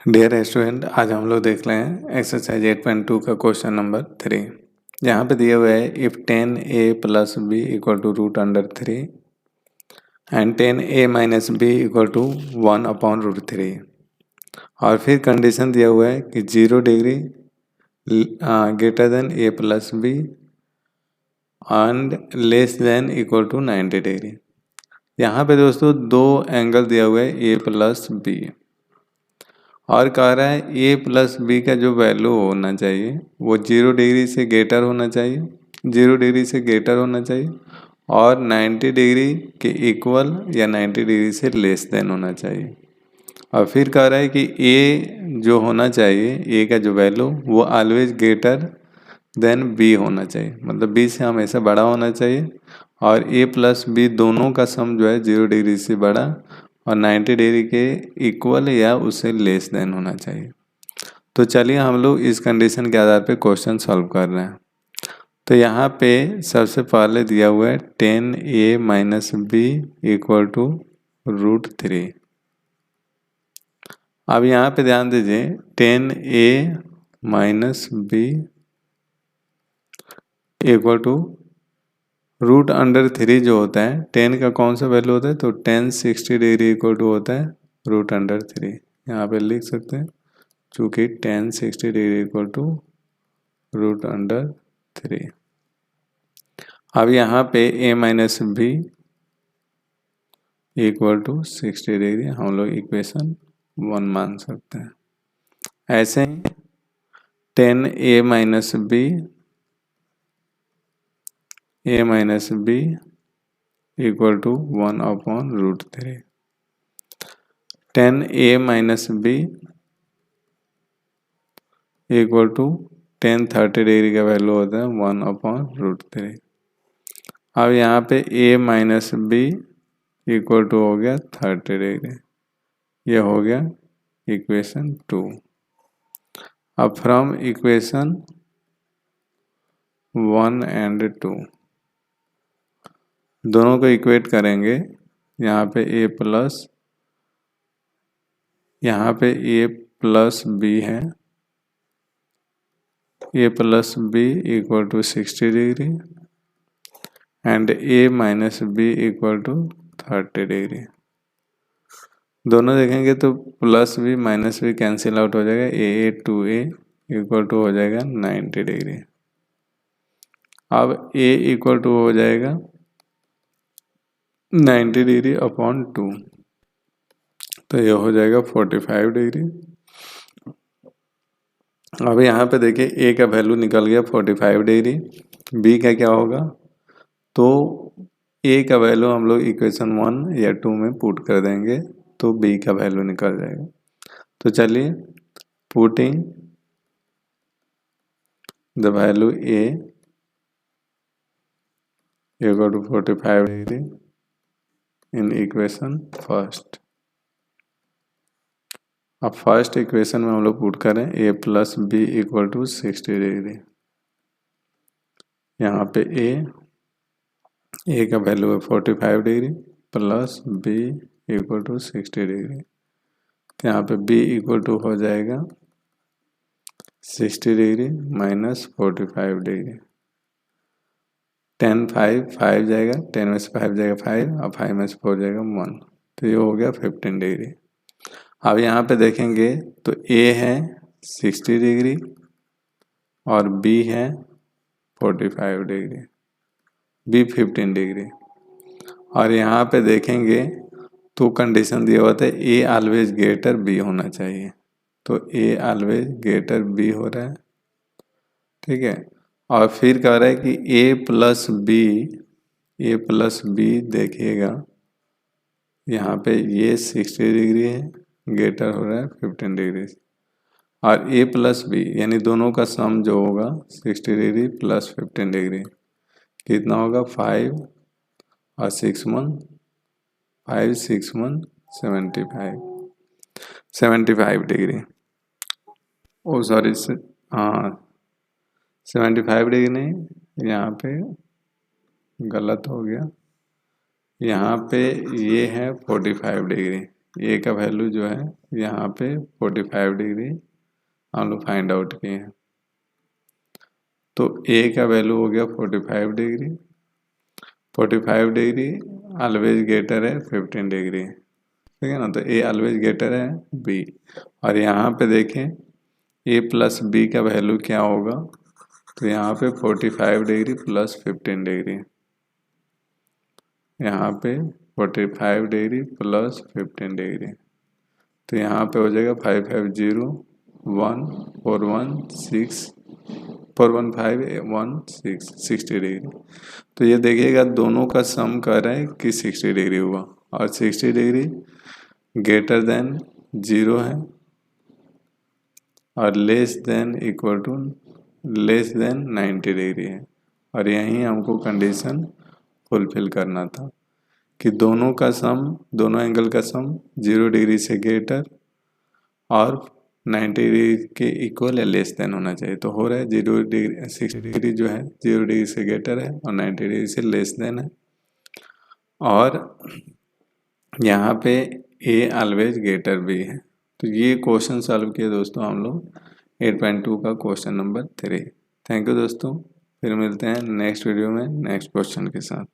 Dear student, आज हम लोग देख रहे हैं एक्सरसाइज 8.2 का क्वेश्चन नंबर 3। यहाँ पे दिया हुआ है if 10a plus B equal to root under 3 and 10a minus b equal to 1 upon root 3। और फिर कंडीशन दिया हुआ है कि 0 degree greater than a plus b and less than equal to 90 degree. यहाँ पे दोस्तों दो एंगल दिया हुआ है a प्लस बी और कह रहा है a प्लस बी का जो वैल्यू होना चाहिए वो 0 डिग्री से ग्रेटर होना चाहिए, 0 डिग्री से ग्रेटर होना चाहिए और 90 डिग्री के इक्वल या 90 डिग्री से लेस देन होना चाहिए। और फिर कह रहा है कि a जो होना चाहिए, a का जो वैल्यू वो ऑलवेज ग्रेटर देन b होना चाहिए, मतलब b से हमेशा बड़ा होना चाहिए और a प्लस बी दोनों का सम जो है 0 डिग्री से बड़ा और 90 डिग्री के इक्वल या उससे लेस देन होना चाहिए। तो चलिए हम लोग इस कंडीशन के आधार पे क्वेश्चन सॉल्व कर रहे हैं। तो यहाँ पे सबसे पहले दिया हुआ है 10a minus b equal to root 3। अब यहाँ पे ध्यान दीजिए 10a minus b equal to root under 3 जो होता है 10 का कौन सा वैल्यू होता है, तो 10 60 डिग्री इक्वल टू होता है रूट अंडर 3। यहाँ पे लिख सकते हैं चूँकि 10 60 degree equal to root under 3। अब यहाँ पे a minus b equal to 60 degree हम लोग इक्वेशन 1 मान सकते हैं। ऐसे ही 10a minus b equal to 1 upon root 3। 10a minus b equal to 10 30 degree का वैल्यू होता है 1 अपॉन रूट 3। अब यहाँ पे a minus b equal to हो गया 30 डिग्री, ये हो गया इक्वेशन 2। अब फ्रॉम इक्वेशन 1 एंड 2 दोनों को इक्वेट करेंगे। यहाँ पे a प्लस बी है, a plus B equal to 60 degree and a minus b equal to 30 degree. दोनों देखेंगे तो plus b minus b cancel out हो जाएगा, a 2a इक्वल टू हो जाएगा 90 डिग्री। अब a इक्वल टू हो जाएगा 90 डिग्री अपॉन 2, तो ये हो जाएगा 45 डिग्री। अब यहाँ पे देखिए a का वैल्यू निकल गया 45 डिग्री, b का क्या होगा, तो a का वैल्यू हम लोग इक्वेशन 1 या 2 में पुट कर देंगे तो b का वैल्यू निकल जाएगा। तो चलिए putting the value a equal to 45 degree in equation first. अब फर्स्ट इक्वेशन में हम लोग पुट करें a plus B equal to 60 degree. यहाँ पे a का वैल्यू है 45 degree plus b equal to 60 degree. तो यहाँ पे b इक्वल टू हो जाएगा 60 डिग्री माइनस 45 डिग्री। 10 5 जाएगा, 10 में से 5 जाएगा 5 और 5 में से 4 जाएगा 1, तो ये हो गया 15 डिग्री। अब यहाँ पे देखेंगे तो a है 60 डिग्री और b है 45 डिग्री, b 15 डिग्री। और यहाँ पे देखेंगे तो कंडीशन दिया हुआ था a ऑलवेज ग्रेटर b होना चाहिए, तो a ऑलवेज ग्रेटर b हो रहा है, ठीक है। और फिर कह रहा है कि a प्लस बी देखिएगा यहाँ पे ये 60 डिग्री है, ग्रेटर हो रहा है 15 डिग्री से, और a प्लस बी यानी दोनों का सम जो होगा 60 डिग्री प्लस 15 डिग्री कितना होगा 5 और 6 1 75 डिग्री। ओ सॉरी, हाँ 75 डिग्री नहीं, यहाँ पे गलत हो गया, यहाँ पे ये है 45 डिग्री, ए का वैल्यू जो है यहाँ पे 45 डिग्री हम लोग फाइंड आउट किए हैं। तो ए का वैल्यू हो गया 45 डिग्री। 45 डिग्री ऑलवेज ग्रेटर है 15 डिग्री, ठीक है ना। तो ए ऑलवेज ग्रेटर है बी। और यहाँ पे देखें ए प्लस बी का वैल्यू क्या होगा, तो यहाँ पे 45 डिग्री प्लस 15 डिग्री, यहाँ पे 45 डिग्री प्लस 15 डिग्री। तो यहाँ पे हो जाएगा 550 1 416 415 60 डिग्री। तो ये देखिएगा दोनों का सम कर रहे हैं कि 60 डिग्री हुआ, और 60 डिग्री ग्रेटर देन 0 है और less than equal to less than 90 degree है। और यहीं हमको कंडीशन फुलफिल करना था कि दोनों का सम, दोनों एंगल का सम 0 डिग्री से ग्रेटर और 90 डिग्री के इक्वल या लेस देन होना चाहिए। तो हो रहा है 0 डिग्री 60 डिग्री जो है 0 डिग्री से ग्रेटर है और 90 डिग्री से लेस देन है। और यहाँ पे ए ऑलवेज ग्रेटर भी है। तो ये क्वेश्चन सॉल्व किए दोस्तों हम लोग 8.2 का क्वेश्चन नंबर 3। थैंक यू दोस्तों, फिर मिलते हैं नेक्स्ट वीडियो में नेक्स्ट क्वेश्चन के साथ।